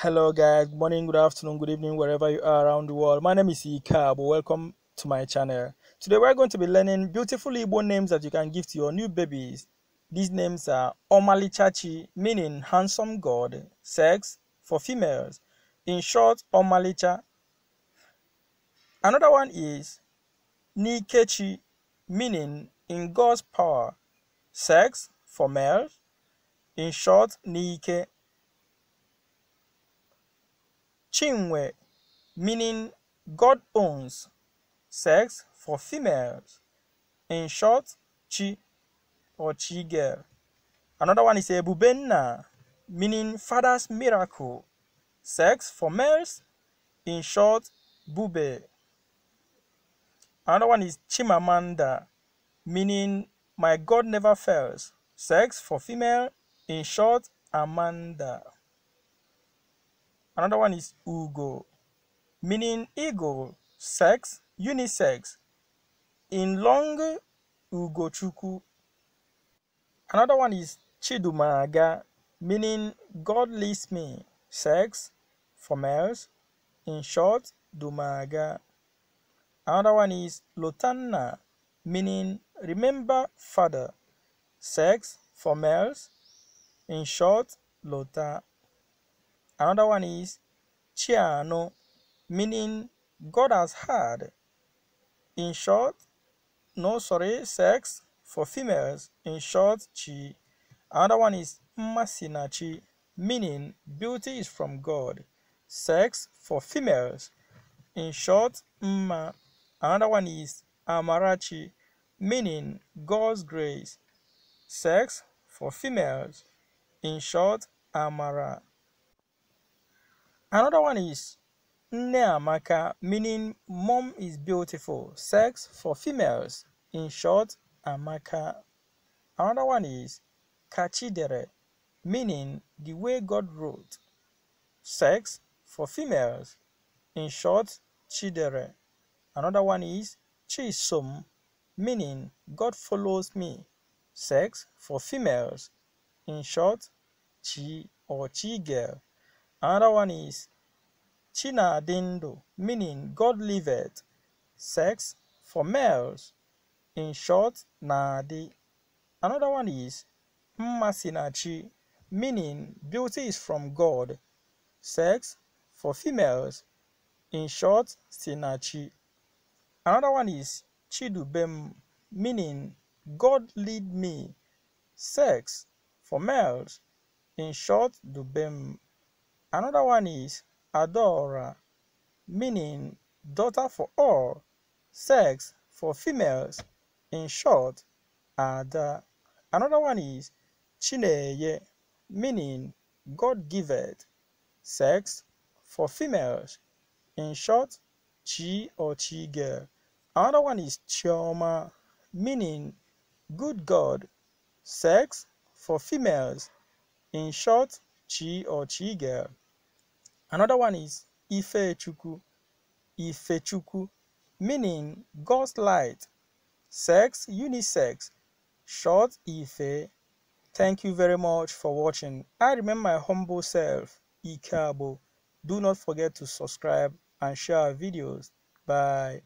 Hello, guys. Good morning, good afternoon, good evening, wherever you are around the world. My name is Ikab. Welcome to my channel. Today, we're going to be learning beautiful Igbo names that you can give to your new babies. These names are Omali Chachi, meaning handsome God, sex for females. In short, Omalicha. Another one is Nikechi, meaning in God's power, sex for males. In short, Nike. Chinwe, meaning God owns, sex for females. In short, Chi or Chi girl. Another one is Ebubenna, meaning father's miracle, sex for males. In short, Bube. Another one is Chimamanda, meaning my God never fails, sex for female. In short, Amanda. Another one is Ugo, meaning eagle, sex, unisex. In long, Ugochukwu. Another one is Chidumaga, meaning God leads me, sex for males. In short, Dumaga. Another one is Lotanna, meaning remember father, sex for males. In short, Lota. Another one is Chiano, meaning God has heard. In short, no, sorry, sex for females. In short, Chi. Another one is Mmasinachi, meaning beauty is from God, sex for females. In short, Mma. Another one is Amarachi, meaning God's grace, sex for females. In short, Amara. Another one is Nneamaka, meaning mom is beautiful, sex for females. In short, Amaka. Another one is Kachidere, meaning the way God wrote, sex for females. In short, Chidere. Another one is Chisom, meaning God follows me, sex for females. In short, Chi or Chi girl. Another one is Chinadindo, meaning God liveth, sex for males. In short, Nadi. Another one is Mmasinachi, meaning beauty is from God, sex for females. In short, Sinachi. Another one is Chidubem, meaning God lead me, sex for males. In short, Dubem. Another one is Adora, meaning daughter for all, sex for females. In short, Ada. Another one is Chineye, meaning God giveth, sex for females. In short, Chi or Chi girl. Another one is Chioma, meaning good God, sex for females. In short, Chi or Chi girl. Another one is Ifechukwu, Ifechukwu, meaning God's light, sex unisex. Short Ife. Thank you very much for watching. I remain my humble self, Ikabo. Do not forget to subscribe and share our videos. Bye.